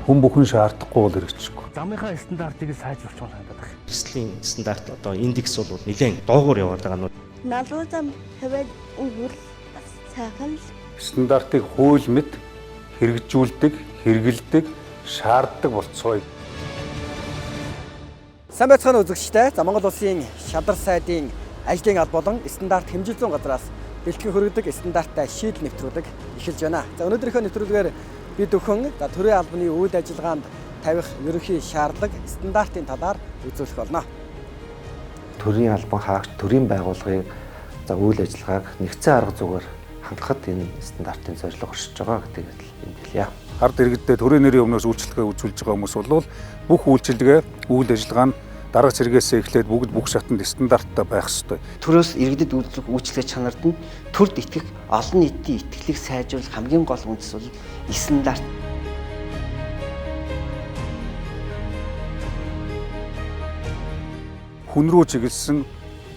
хүн бүхэн шаардахгүй бол хэрэгжихгүй. Замынхаа стандартыг сайжруулах хандаад байна. Эрсдлийн стандарт одоо индекс бол нэлээд доогуур яваад байгаа нь. Налуу зам хэвээд өгвөл сайхан л Стандартыг хууль мэт хэрэгжүүлдэг, хэрэгэлдэг, шаарддаг болцгоё. Сайн байцгаана үзэгчдээ. Монгол Улсын шадар сайдын ажлын алба болон стандарт хэмжээ зүйн газраас бэлтгэн хөргөдөг стандарттай шийдэл нэвтрүүлэг эхэлж байна. За өнөөдрийнхөө нэвтрүүлгээр бид өхөн төрийн албаны үйл ажиллагаанд тавих ерөнхий шаардлага стандартын талаар үзүүлэх болно. Төрийн албан хаагч төрийн байгууллагын үйл ажиллагааг нэгцэн арга зүгээр хангахад энэ стандартын зорилго оршиж байгаа гэдэг юм хэлье. Ард иргэддээ төрийн нэрийн өмнөөс үйлчлэгээ үзүүлж байгаа хүмүүс бол бүх үйлчилгээ, үйл ажиллагаа нь дарга цэргээс эхлээд бүх шатанд стандарттай байх ёстой. Төрөөс иргэдэд үйлчлэх үйлчлэгээ чанарт нь төрд итгэх олон нийтийн итгэлийг сайжруулах хамгийн гол үндэс бол стандарт. Хүн рүү чиглэсэн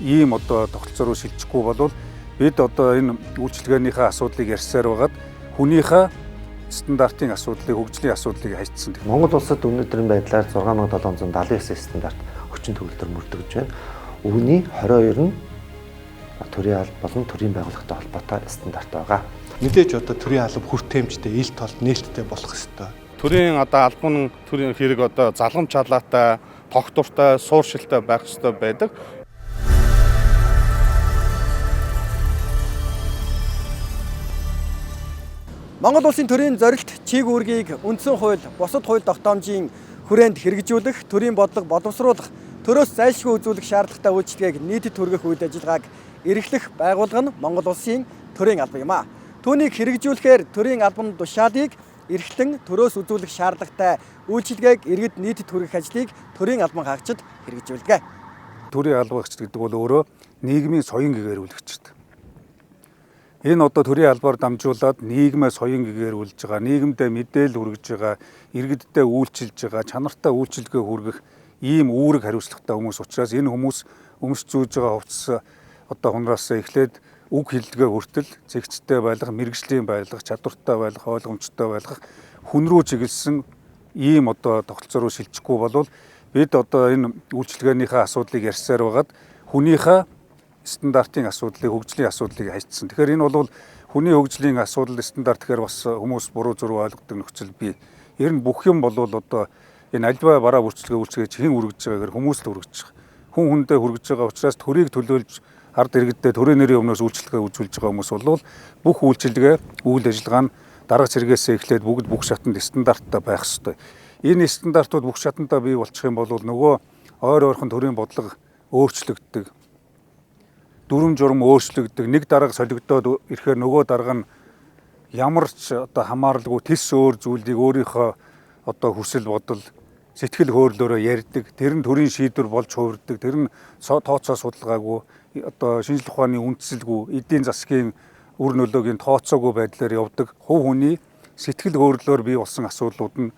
ийм тогтолцоо руу шилжихгүй бол бид энэ үйлчилгээнийхээ асуудлыг ярьсаар байгаад хүнийхээ стандартын асуудлыг, хөгжлийн асуудлыг хайцсан. Монгол улсад өнөөдрийн байдлаар 6779 стандарт хүчин төгөлдөр мөрдөгж байна. Үүний 22 нь төрийн алба болон төрийн байгууллагатай холбоотой стандарт байгаа. Мэдээж төрийн алба хүртээмжтэй, ил толд нээлттэй болох ёстой. Төрийн албан төрийн хэрэг залгамж халаатай, тогтвортой, сууршилтай байх ёстой байдаг. Монгол Улсын төрийн зорилт чиг үүргийг үндсэн хууль, бусад хууль тогтоомжийн хүрээнд хэрэгжүүлэх, төрийн бодлого боловсруулах, төрөөс зайлшгүй үзүүлэх шаардлагатай үйлчлэгийг нийтэд хүргэх үйл ажиллагааг эрхлэх байгууллага нь Монгол Улсын төрийн алба юм а. Түүнийг хэрэгжүүлэхээр төрийн албан тушаалыг эрхлэн төрөөс үзүүлэх шаардлагатай үйлчлэгийг иргэд нийтэд хүргэх ажлыг төрийн албан хаагчид хэрэгжүүлдэг. Төрийн албаагч гэдэг бол өөрөө нийгмийн соён гэгэрүүлэгчд. Энэ төрийн албаар дамжуулаад нийгмээ соён гэгэрүүлж байгаа, нийгэмдээ мэдээлэл хүргэж байгаа, иргэддээ үйлчилж байгаа, чанартай үйлчилгээ хүргэх ийм үүрэг хариуцлагатай хүмүүс учраас энэ хүмүүс өмч зүүж байгаа хувцас хунараас эхлээд үг хэллэгээ хүртэл зэгцтэй байлгах, мэрэгжлийн байлгах, чадвартай байлгах, ойлгомжтой байлгах хүн рүү чиглэсэн ийм тогтолцоо руу шилжихгүй бол бид энэ үйлчилгээнийхээ асуудлыг ярьсаар байгаад хүнийхээ стандартын асуудлыг, хөгжлийн асуудлыг хайцсан. Тэгэхээр энэ бол хүний хөгжлийн асуудал стандарт гэхээр бас хүмүүс буруу зураг ойлгодог нөхцөл бий. Ер нь бүх юм бол энэ альва бараа үйлчлэгээ хэн хүргэж байгаагаар хүмүүс л хүргэж байгаа. Хүн хүндээ хүргэж байгаа учраас төрийг төлөөлж ард иргэддээ төрийн нэрийн өмнөөс үйлчлэгээ үзүүлж байгаа хүмүүс бол бүх үйлчилгээ, үйл ажиллагаа нь дарга цэргээс эхлээд бүх шатанд стандарттай байх ёстой. Энэ стандартууд бүх шатандаа бий болчих юм бол нөгөө ойр ойрхон төрийн бодлого өөрчлөгддөг. Дүрм журм өөрчлөгддөг, нэг дарга солигдоод ирэхээр нөгөө дарга нь ямар ч хамааралгүй тис өөр зүйлийг өөрийнхөө хүсэл бодол, сэтгэл хөдлөлөөрөө ярьдаг. Тэр нь төрийн шийдвэр болж хувирдаг. Тэр нь тооцоо судалгаагүй, шинжлэх ухааны үндсэлгүй, эдийн засгийн үр нөлөөгийн тооцоогүй байдлаар явдаг. Хувь хүний сэтгэл хөдлөлөөр бий болсон асуудлууд нь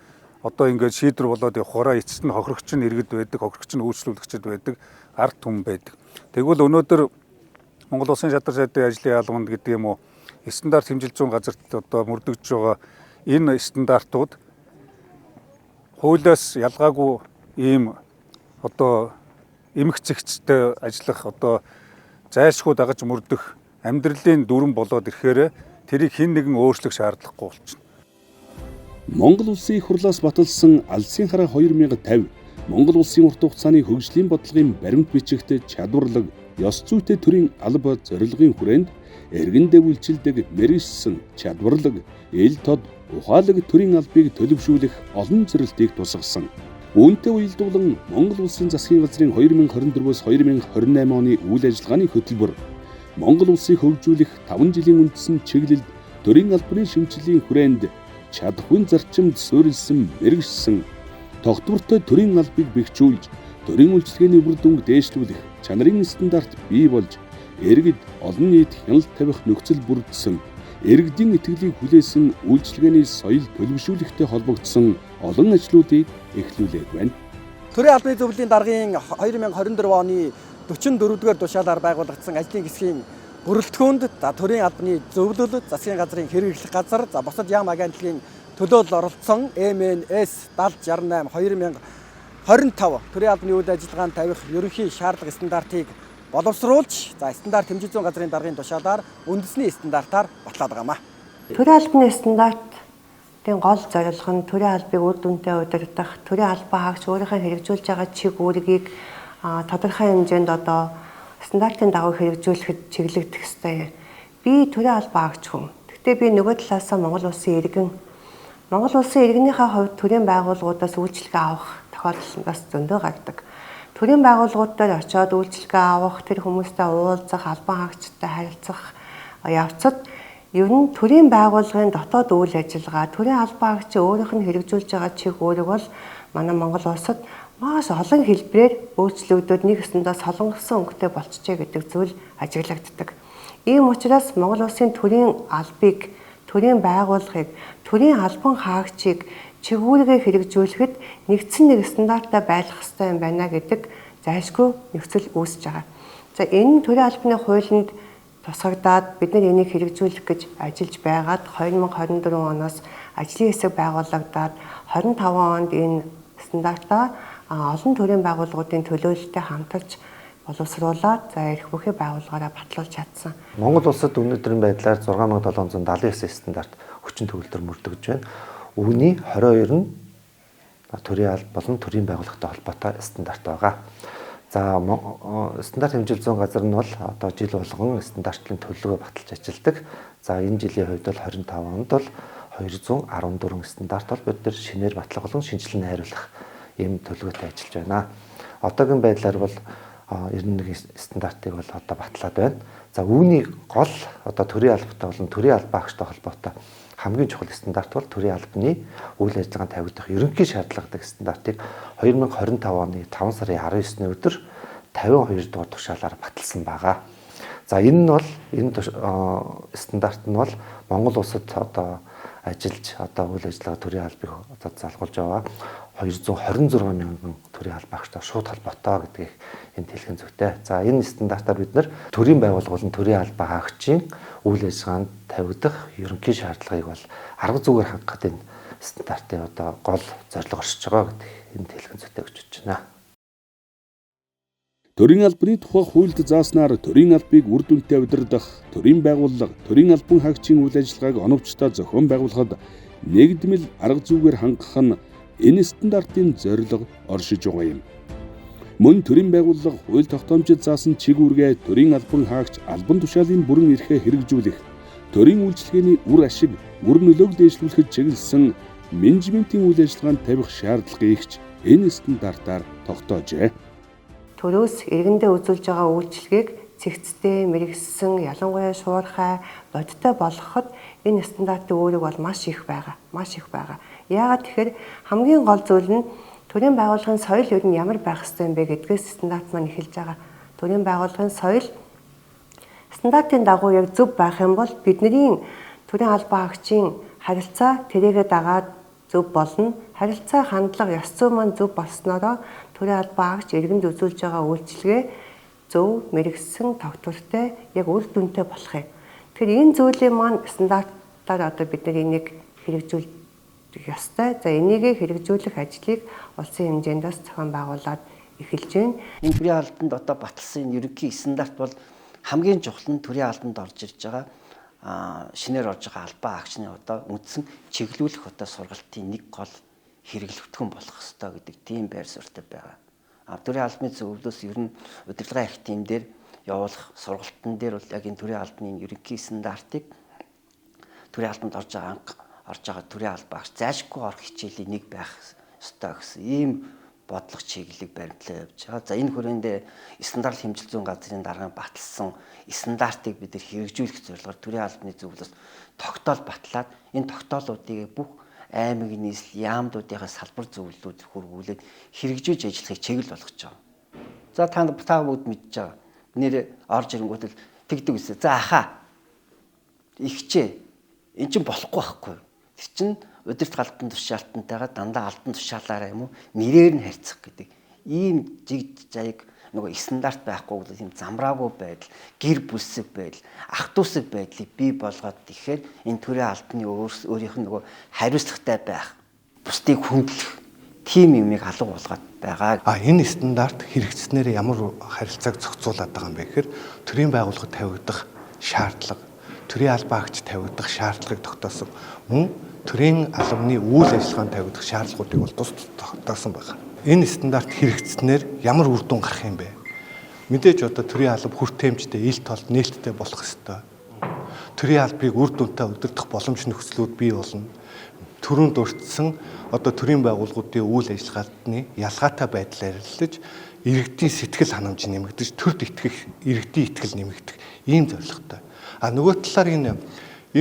ингээд шийдвэр болоод явахаараа эцэст нь хохирогч нь иргэд байдаг, хохирогч нь үйлчлүүлэгчид байдаг, ард түмэн байдаг. Тэгвэл өнөөдөр Монгол Улсын шадар сайдын ажлын албанд гэдэг юм уу стандарт хэмжил зүйн газарт мөрдөгж байгаа энэ стандартууд хуулиас ялгаагүй ийм эмх зэгцтэй ажиллах зайлшгүй дагаж мөрдөх амьдралын дүрэн болоод ирэхээр тэрийг хэн нэгэн өөрчлөх шаардлагагүй болчихно. Монгол Улсын их хурлаас баталсан Алсын хараа 2050 Монгол Улсын урт хугацааны хөгжлийн бодлогын баримт бичигт чадварлаг ёс зүйтэй төрийн алба зорилгын хүрээнд эргэндээ үйлчилдэг мэргэшсэн чадварлаг ил тод ухаалаг төрийн албыг төлөвшүүлэх олон зорилтыг тусгасан. Үүнтэй уялдуулан Монгол Улсын засгийн газрын 2024-өөс 2028 оны үйл ажиллагааны хөтөлбөр Монгол Улсыг хөгжүүлэх 5 жилийн үндсэн чиглэлд төрийн албаны шинжилгээний хүрээнд чадахуйн зарчимд суурилсан мэргэшсэн тогтвортой төрийн албыг бэхжүүлж төрийн үйлчлэгээний үр дүнг дээшлүүлэх чанарын стандарт бий болж иргэд олон нийт хяналт тавих нөхцөл бүрдсэн иргэдийн итгэлийг хүлээсэн үйлчлэгээний соёл төлөвшүүлэхтэй холбогдсон олон ажлуудыг эхлүүлээд байна. Төрийн албаны зөвлөлийн даргын 2024 оны 44-р тушаалаар байгуулагдсан ажлын хэсгийн бүрэлдэхүүнд төрийн албаны зөвлөл, засгийн газрын хэрэглэх газар, бусад яам агентлагийн төлөөлөл оролцсон MNS 7068 2025 төрийн албаны үйл ажиллагаанд тавих ерөнхий шаардлага стандартыг боловсруулж, стандарт хэмжээ зүйн газрын даргын тушаалаар үндэсний стандартаар батлаад байгаамаа. Төрийн албаны стандартын гол зорилго нь төрийн албыг үр дүнтэй удирдах, төрийн албаа хаагч өөрийнхөө хэрэгжүүлж байгаа чиг үүргийг тодорхой хэмжээнд одоо стандартын дагуу хэрэгжүүлэхэд чиглэгдэх ёстой. Би төрийн албаа хаагч хүн. Гэхдээ би нөгөө талаасаа Монгол улсын иргэн. Монгол улсын иргэнийхээ хувьд төрийн байгууллагуудаас үйлчилгээ авах тохиолдол бас зөндөө гардаг. Төрийн байгууллагууд дээр очиод үйлчилгээ авах, тэр хүмүүстэй уулзах, албан хаагчтай харилцах явцад ер нь төрийн байгууллагын дотоод үйл ажиллагаа, төрийн албан хаагч өөрийнх нь хэрэгжүүлж байгаа чиг үүрэг бол манай Монгол улсад маш олон хэлбэрээр өөрчлөгдөд нэг өсөндөө солонгосон өнгөтэй болчихжээ гэдэг зүйл ажиглагддаг. Ийм учраас Монгол улсын төрийн албыг, төрийн байгууллагыг, төрийн албан хаагчийг чиг үүргээ хэрэгжүүлэхэд нэгдсэн нэг стандартаа байлгах ёстой юм байна гэдэг зайлшгүй нөхцөл үүсэж байгаа. За энэ төрийн албаны хуулинд тусгагдаад бид нар энийг хэрэгжүүлэх гэж ажиллаж байгаад 2024 оноос ажлын хэсэг байгуулагдаад 25 онд энэ стандартаа олон төрлийн байгууллагуудын төлөөлөлтөд хамтарч боловсруулаад за ирэх бүхий байгууллагаараа батлуулж чадсан. Монгол улсад өнөөдрийн байдлаар 6779 стандарт хүчин төгөлдөр мөрдөгж байна. Үүний 22 нь төрийн алба болон төрийн байгууллагатай холбоотой стандарт байгаа. За стандарт хэмжээ зүйн газар нь бол одоо жил болгон стандартлын төлөвлөгөө баталж ажилладаг. За энэ жилийн хувьд бол 25 онд бол 214 стандарт бол бид нар шинээр батлах болон шинжилэн найруулах ийм төлөвлөгөөтэй ажиллаж байна. Одоогийн байдлаар бол 91 стандартыг бол одоо батлаад байна. За үүний гол одоо төрийн албатай болон төрийн албан хаагчтай холбоотой хамгийн чухал стандарт бол төрийн албаны үйл ажиллагаанд тавигдах ерөнхий шаардлагатай стандартыг 2025 оны 5 сарын 19-ний өдөр 52 дугаар тушаалаар баталсан байгаа. За энэ нь бол стандарт нь бол Монгол улсад одоо ажиллаж одоо үйл ажиллагаа төрийн албыг одоо залгуулж байгаа 226 мянган төрийн албаагчтай шууд холбоотой гэдгийг энд хэлхэн зүйтэй. За энэ стандартаар бид нар төрийн байгууллага болон төрийн албаа хаагчийн үйл ажиллагаанд тавигдах ерөнхий шаардлагыг бол арга зүгээр хангахад энэ стандартын одоо гол зорилго оршиж байгаа гэдгийг энд хэлхэн зүйтэй гэж бодож байна. Төрийн албаны тухай хуульд зааснаар төрийн албыг үр дүнтэй удирдах, төрийн байгууллага, төрийн албан хаагчийн үйл ажиллагааг оновчтой зохион байгуулахад нэгдмэл арга зүгээр хангах нь энэ стандартын зорилго оршиж байгаа юм. Мөн төрийн байгууллага хууль тогтоомжид заасан чиг үүргээ төрийн албан хаагч албан тушаалын бүрэн эрхээ хэрэгжүүлэх, төрийн үйлчилгээний үр ашиг, үр нөлөөг дэвшлүүлэхэд чиглэсэн менежментийн үйл ажиллагаанд тавих шаардлагыг энэ стандартаар тогтоожээ. Төрөөс иргэндээ үзүүлж байгаа үйлчилгээг цэгцтэй, мэрэгссэн, ялангуяа шуурхай, бодиттой болгоход энэ стандартын үүрэг бол маш их байгаа. Яагаад тэгэхээр хамгийн гол зүйл нь төрийн байгууллагын соёл ер нь ямар байх ёстой юм бэ гэдгээс стандарт маань эхэлж байгаа. Төрийн байгууллагын соёл стандартын дагуу яг зөв байх юм бол бидний төрийн албан хаагчийн харилцаа тэрийгэ дагаад зөв болно. Харилцаа хандлага ёс зүй маань зөв болсноороо төрийн албан хаагч иргэнд үзүүлж байгаа үйлчилгээ зөв, мэрэгсэн, тогтвортой, яг үр дүнтэй болох юм. Тэгэхээр энэ зүйлийн маань стандартаар одоо бид нар энийг хэрэгжүүлэх ёстой. За энийг хэрэгжүүлэх ажлыг улсын хэмжээндээс зохион байгуулад эхэлж байна. Энэ төрийн албанд одоо баталсан энэ ерөнхий стандарт бол хамгийн чухал нь төрийн албанд орж ирж байгаа шинээр орж байгаа албан хаагчны одоо үндсэн чиглүүлэх одоо сургалтын нэг гол хэрэглэгдэхүүн болох ёстой гэдэг тийм байр суурьтай байгаа. Төрийн албаны зөвлөлөөс ер нь удирдлагын их тим дээр явуулах сургалтын дээр бол яг энэ төрийн албаны ерөнхий стандартыг төрийн албанд орж байгаа төрийн албаагч зайлшгүй орох хичээлийн нэг байх ёстой гэсэн ийм бодлого чиглэлийг баримтлан явж байгаа. За энэ хүрээндээ стандарт хэмжил зүйн газрын даргын баталсан стандартыг бид хэрэгжүүлэх зорилгоор төрийн албаны зөвлөлөөс тогтоол батлаад энэ тогтоолуудыг бүх аймаг нийслэл яамдуудынхаа салбар зөвлөлүүд хургуулээд хэрэгжүүлж ажиллахыг чиглэл болгож байгаа. За та бүгд мэдж байгаа. Нэр орж ирэнгүүт л тэгдэг үсэ. За ахаа. Игчээ. Эн чинь болохгүй байхгүй. Тэр чинь удирдах албан тушаалтантайгаа дандаа албан тушаалаараа юм уу нэрээр нь харьцах гэдэг ийм жиг заяг нөгөө стандарт байхгүй тийм замраагүй байдал, гэр бүлсэг байдал, ах дүүсэг байдлыг бий болгоод ихээр энэ төрийн албаны өөрийнх нь нөгөө хариуцлагатай байх, бусдыг хүндлэх тийм юмыг алга болгоод байгаа. Энэ стандарт хэрэгжснээр ямар харилцааг зохицуулаад байгаа юм бэ гэхээр төрийн байгууллагад тавигдах шаардлага, төрийн албан хаагч тавигдах шаардлагыг тогтоосон мөн төрийн албаны үйл ажиллагаанд тавигдах шаардлагуудыг бол тус тогтоосон байна. Энэ стандарт хэрэгжснээр ямар үр дүн гарах юм бэ? Мэдээж одоо төрийн алба хүртээмжтэй, ил толд нээлттэй болох ёстой. Төрийн албыг үр дүнтэй удирдах боломж нөхцлүүд бий болно. Төрөнд өртсөн одоо төрийн байгууллагуудын үйл ажиллагааны ялгаатай байдлаар арилж иргэдийн сэтгэл ханамж нэмэгдэж, төрд итгэх, иргэдийн итгэл нэмэгдэх ийм зорилготой. Нөгөө талаар энэ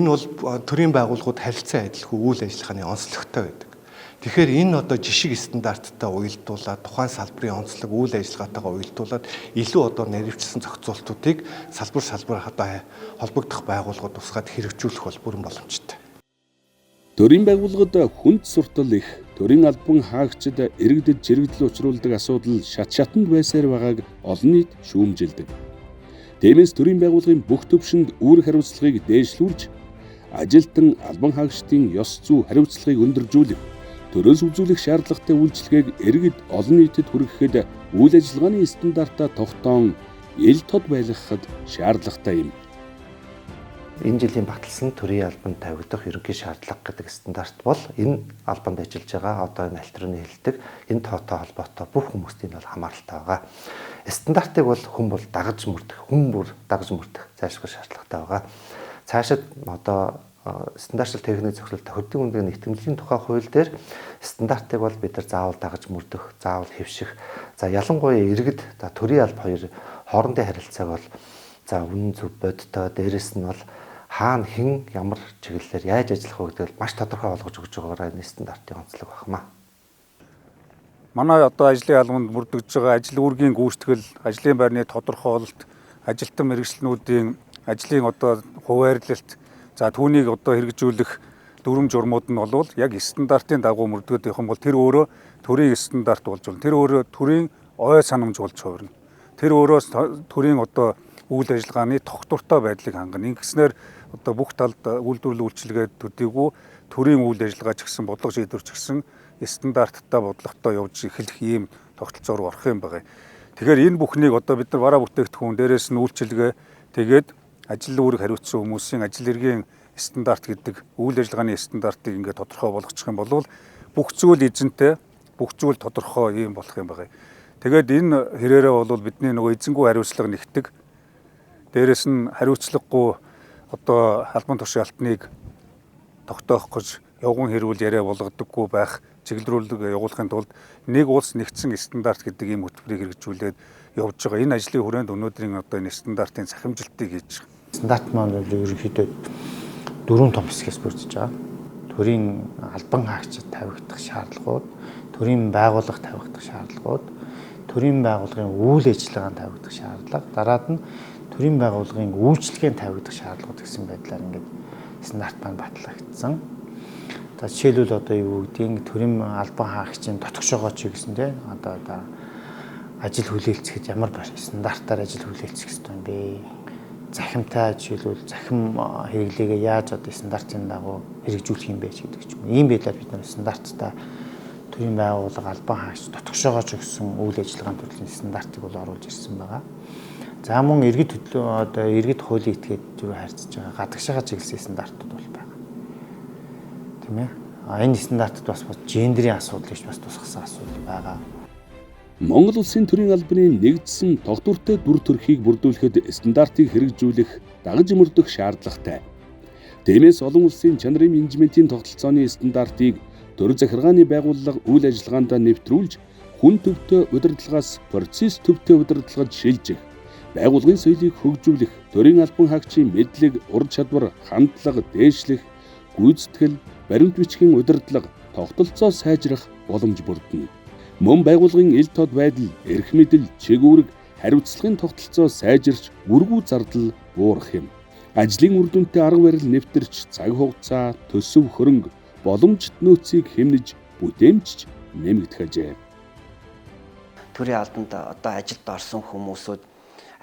бол төрийн байгууллагууд харилцан адилгүй үйл ажиллагааны онцлогтой байдаг. Тэгэхээр энэ одоо жишг стандарттай уялдуулаад тухайн салбарын онцлог үйл ажиллагаатайгаа уялдуулаад илүү одоо наривчлсан зохицуултуудыг салбар одоо холбогдох байгууллагууд тусгаад хэрэгжүүлэх бол бүрэн боломжтой. Төрийн байгууллагад хүнд суртал их, төрийн албан хаагчид иргэдэд чирэгдэл учруулдаг асуудал шатанд байсаар байгааг олон нийт шүүмжилдэг. Тиймээс төрийн байгууллагын бүх төвшөнд үүрэг хариуцлагыг дээшлүүлж, ажилтан албан хаагчдын ёс зүй хариуцлагыг өндөржүүлэх, төрөөс үзүүлэх шаардлагатай үйлчилгээг иргэд олон нийтэд хүргэхэд үйл ажиллагааны стандартаа тогтоон ил тод байлгахад шаардлагатай юм. Энэ жилийн баталсан төрийн албанд тавигдах ерөнхий шаардлага гэдэг стандарт бол энэ албанд ажиллаж байгаа одоо энэ альтерны хэлдэг энэ тоотой холбоотой бүх хүмүүстийн бол хамааралтай байгаа. Стандартыг бол хүн бүр дагаж мөрдөх зайлшгүй шаардлагатай байгаа. Цаашид одоо стандартшил техникийн зохицуулалтад хөдөлгөөний үндэсний нэгтгэмжийн тухай хууль дээр стандартыг бол бид нар заавал дагаж мөрдөх, заавал хэвших. За ялангуяа иргэд төрийн алба хоёр хоорондын харилцааг бол үнэн зөв бодтой, дээрэс нь бол хаана хэн ямар чиглэлээр яаж ажиллах вэ гэдэг маш тодорхой болгож өгч байгаагаар энэ стандартын онцлог багмаа. Манай одоо ажлын албанд бүрдэж байгаа ажил үүргийн гүйцэтгэл, ажлын байрны тодорхойлолт, ажилтан мэргэжлэнүүдийн ажлын одоо хуваарлалт, за түүнийг одоо хэрэгжүүлэх дүрм журмууд нь бол яг стандартын дагуу мөрдөгд явах юм бол тэр өөрөө төрийн стандарт болж болно. Тэр өөрөө төрийн ой санамж болж хувирна. Тэр өөрөө төрийн одоо үйл ажиллагааны тогтвортой байдлыг хангана. Ингэснээр одоо бүх талд үйлдвэрлэл үйлчилгээ төдийгүй төрийн үйл ажиллагаа ч гэсэн бодлого шийдвэр ч гэсэн стандарттай бодлоготой явж эхлэх ийм тогтолцоо руу орох юм байна. Тэгэхээр энэ бүхнийг одоо бид нар бараа бүтээгдэхүүн дээрээс нь үйлчилгээ тэгээд ажил үүрэг хариуцсан хүмүүсийн ажил хэргийн стандарт гэдэг үйл ажиллагааны стандартыг ингээд тодорхой болгочих юм бол бүх зүйл эзэнтэй, бүх зүйл тодорхой ийм болох юм байна. Тэгээд энэ хэрээрээ бол бидний нөгөө эзэнгүй хариуцлага нэгтэг. Дээрээс нь хариуцлагагүй одоо албан тушаалтныг тогтоох гэж явган хэрүүл яриа болгодоггүй байх, чиглэлрүүлэг явуулахын тулд нэг улс нэгдсэн стандарт гэдэг ийм хөтөлбөрийг хэрэгжүүлээд явж байгаа. Энэ ажлын хүрээнд өнөөдрийн одоо энэ стандартын захимжилтыг хийж байгаа. Стандарт маань бол ерөнхийдөө 4 том хэсгээс бүрдэж байгаа. Төрийн албан хаагчид тавигдах шаардлагууд, төрийн байгууллага тавигдах шаардлагууд, төрийн байгууллагын үйл ажиллагаанд тавигдах шаардлага, дараад нь төрийн байгууллагын үйлчлэгээнд тавигдах шаардлагууд гэсэн байдлаар ингээд стандарт маань батлагдсан. За жишээлбэл одоо юу гэдгийг төрийн албан хаагчийн дотгошоогоо ч гэсэндээ одоо ажил хүлээлцэхэд ямар стандартаар ажил хүлээлцэх ёстой юм бэ? Захимтай жишээлбэл захим хэрэглээгээ яаж одоо стандартын дагуу хэрэгжүүлэх юм бэ гэдэг ч юм. Ийм байдлаар бид нар стандарттай төрийн байгууллага албан хаагч дотгошоогоо ч гэсэн үйл ажиллагааны төрлийн стандартыг бол оруулж ирсэн байгаа. За мөн иргэд одоо иргэд хуулийн этгээд зүрх харьцаж байгаа гадагшаага чиглэсэн стандартууд бол байгаа. Тийм ээ. Энэ стандартад бас гендерийн асуудлыг бас тусгасан асуудал байгаа. Монгол улсын төрийн албаны нэгдсэн тогтвортой дүр төрхийг бүрдүүлэхэд стандартыг хэрэгжүүлэх дагаж мөрдөх шаардлагатай. Тиймээс олон улсын чанарын менежментийн тогтолцооны стандартыг төр захиргааны байгууллага үйл ажиллагаанд нэвтрүүлж хүн төвтэй удирдлагаас процесс төвтэй удирдлагад шилжих, байгууллагын соёлыг хөгжүүлэх, төрийн албан хаагчийн мэдлэг, ур чадвар, хандлага дээшлэх, гүйцэтгэл, баримт бичгийн удирдлага, тогтолцоо сайжрах боломж бүрдэнэ. Мөн байгууллагын ил тод байдал, эрх мэдэл, чиг үүрэг, хариуцлагын тогтолцоо сайжирч, үргүү зардал буурах юм. Ажлын үр дүнтэй арга барил нэвтэрч, цаг хугацаа, төсөв хөрөнгө, боломжит нөөцийг хэмнэж, бүтээмжч нэмэгдэх ажээ. төрийн албанд одоо ажилд орсон хүмүүсүүд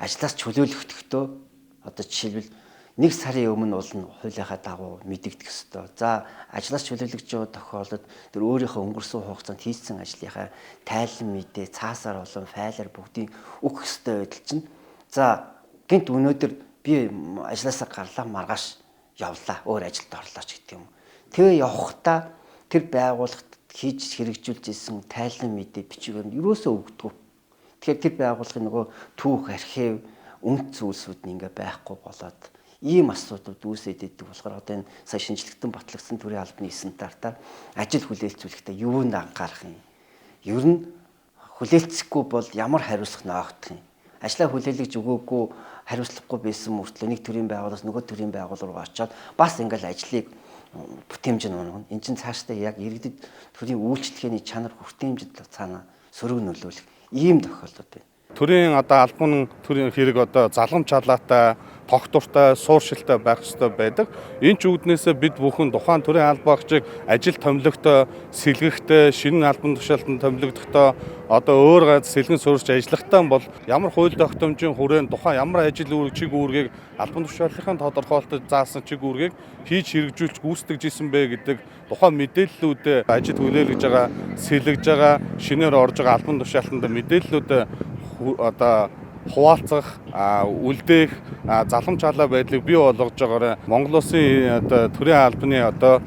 ажлаас чөлөөлөгдөхдөө одоо жишээлбэл 1 сарын өмнө бол хуулийнхаа дагуу мэдэгдэх ёстой. За ажлаас чөлөөлөгдөж байгаа тохиолдолд тэр өөрийнхөө өнгөрсөн хугацаанд хийсэн ажлынхаа тайлан мэдээ, цаасаар болон файлаар бүгдийг өгөх ёстой байдал чинь. За гинт өнөөдөр би ажлаасаа гарлаа маргааш явлаа, өөр ажилд орлоо ч гэдэг юм. Тэгээ явхдаа тэр байгууллагт хийж хэрэгжүүлж исэн тайлан мэдээ бичгээр нь юусоо өгдөг. Тэгэхээр тэр байгууллагын нөгөө түүх, архив, үнэт зүйлсүүд нь ингээ байхгүй болоод ийм асуудлууд үүсээд идэг болохоор одоо энэ сая шинжлэхтэн батлагдсан төрийн албаны стандартаар ажил хүлээлцүүлэхдээ юунд анхаарах юм? Ер нь хүлээлцэхгүй бол ямар хариуцлага ноогдох юм? Ажлаа хүлээлгэж өгөөгүй хариуцлагагүй байсан мөртлөө нэг төрийн байгууллагаас нөгөө төрийн байгууллага руу очиод бас ингээл ажлыг бүтээмж нь унагна. Энд чинь цаашдаа яг иргэдэд төрийн үйлчлэгээний чанар хүртээмжид цаана сөрөг нөлөөлөх ийм тохиолдол байна. Төрийн одоо албан төрийн хэрэг одоо залгамж халаатай, тогтвортой, сууршилтай байх ёстой байдаг. Энэ ч үүднээсээ бид бүхэн тухайн төрийн албаагчийг ажил томилогтой, сэлгэхтэй, шинэ албан тушаалтанд томилогдохдоо одоо өөр газар сэлгэн суурьж ажиллахтаа бол ямар хууль тогтоомжийн хүрээнд тухайн ямар ажил чиг үүргийг албан тушааллын тодорхойлолтод заасан чиг үүргийг хийж хэрэгжүүлж гүйцэтгэж исэн бэ гэдэг тухайн мэдээллүүдээ ажил хүлээлгэж байгаа, сэлгэж байгаа, шинээр орж байгаа албан тушаалтанд мэдээллүүдээ одоо хуваалцах, үлдээх, залхамж халаа байдлыг бий болгож байгаараа Монгол Улсын одоо төрийн албаны одоо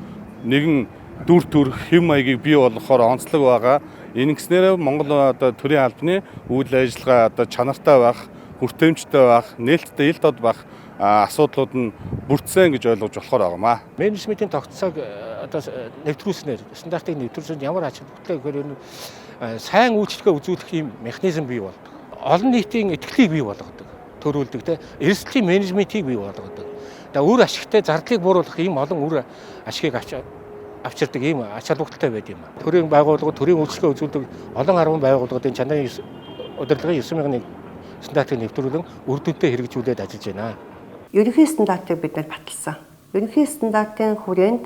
нэгэн дүр төрх хэм маягийг бий болгохоор онцлог байгаа. Ингэснээр Монгол одоо төрийн албаны үйл ажиллагаа одоо чанартай байх, хүртээмжтэй байх, нээлттэй ил дод байх асуудлууд нь бүрдсэн гэж ойлгож болохоор байгаамаа. Менежментийн тогтцоог одоо нэвтрүүлснээр стандартыг нэвтрүүлсэн ямар ач холбогдолтой гэхээр сайн үйлчлэгээ үзүүлэх юм механизм бий болдог. Олон нийтийн итгэлийг бий болгодог, төрүүлдэг те эрсдлийн менежментийг бий болгодог. Тэгээ үр ашигтай зардлыг бууруулах ийм олон үр ашигыг авчирдаг ийм ач холбогдолтой байд юм. Төрийн байгууллагууд төрийн үйлчлэгээ үзүүлдэг олон арван байгууллагуудын чанарын удирдлагын 9001 стандартыг нэвтрүүлэн үр дүнтэй хэрэгжүүлээд ажиллаж байна. Ерөнхий стандартыг бид нар баталсан. Ерөнхий стандартын хүрээнд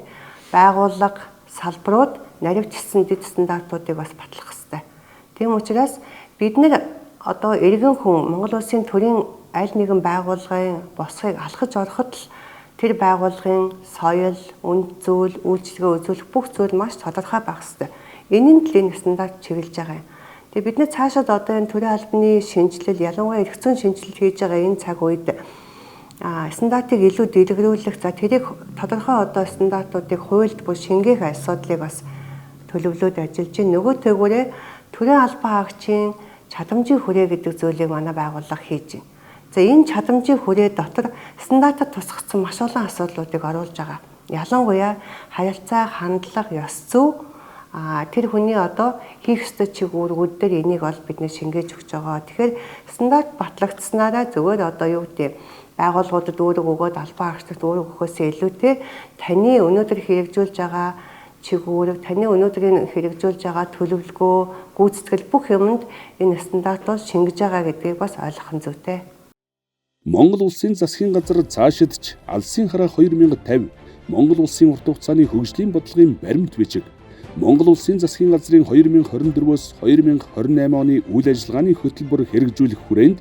байгууллага, салбарууд наривчилсан дэд стандартуудыг бас батлах ёстой. Тийм учраас бид нар одоо иргэн хүн Монгол Улсын төрийн аль нэгэн байгууллагын босхийг алхаж ороход л тэр байгууллагын соёл, үнд зүйл, үйлчлэгээ үзүүлэх бүх зүйл маш тодорхой байх ёстой. Энэ нь л энэ стандарт чиглэж байгаа юм. Тэгээ бид нэ цаашаад одоо энэ төрийн албаны шинжилэл, ялангуяа эрх зүйн шинжилэл хийж байгаа энэ цаг үед стандартыг илүү дэлгэрүүлэх, за тэрийг тодорхой одоо стандартуудыг хуульд буюу шингээх асуудлыг бас төлөвлөөд ажиллаж байна. Нөгөө төгөөрөө төрийн албан хаагчийн чадамжийн хүрээ гэдэг зүйлийг манай байгууллага хийж байна. За энэ чадамжийн хүрээ дотор стандартад тусгацсан маш олон асуудлуудыг оруулж байгаа. Ялангуяа харилцаа, хандлага, ёс зүй тэр хүний одоо хийх ёстой чиг үүргүүд дээр энийг бол бид нэ шингээж өгч байгаа. Тэгэхээр стандарт батлагдсанараа зөвөр одоо юу гэдэг байгууллагуудад өөрөг өгөөд албан хаагчдад өөрөг өгөхөөсөө илүүтэй таны өнөөдөр хэрэгжүүлж байгаа чиг үүрэг, таны өнөөдрийн хэрэгжүүлж байгаа төлөвлөгөө, гүйцэтгэл бүх юмд энэ стандартууд шингэж байгаа гэдгийг бас ойлгох нь зүйтэй. Монгол Улсын засгийн газар цаашидч Алсын хараа 2050 Монгол Улсын урт хугацааны хөгжлийн бодлогын баримт бичиг, Монгол Улсын засгийн газрын 2024-өөс 2028 оны үйл ажиллагааны хөтөлбөр хэрэгжүүлэх хүрээнд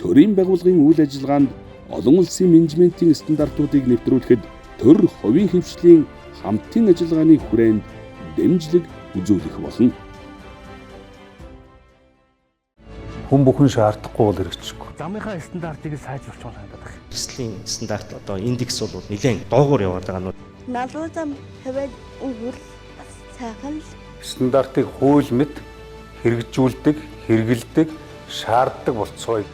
төрийн байгууллагын үйл ажиллагаанд олон улсын менежментийн стандартуудыг нэвтрүүлэхэд төр хувийн хэмжээлийн хамтын ажиллагааны хүрээнд дэмжлэг үзүүлэх болно. Хүн бүхэн шаардахгүй бол хэрэгжихгүй. Замынхаа стандартыг сайжруулж болох юм байна. Эрсдлийн стандарт одоо индекс бол нэлээд доогуур яваад байгаа нь. Налуу зам хэвээд өгвөл бас сайхан л Стандартыг хууль мэт хэрэгжүүлдэг, хэрэгэлдэг, шаарддаг болцгоё.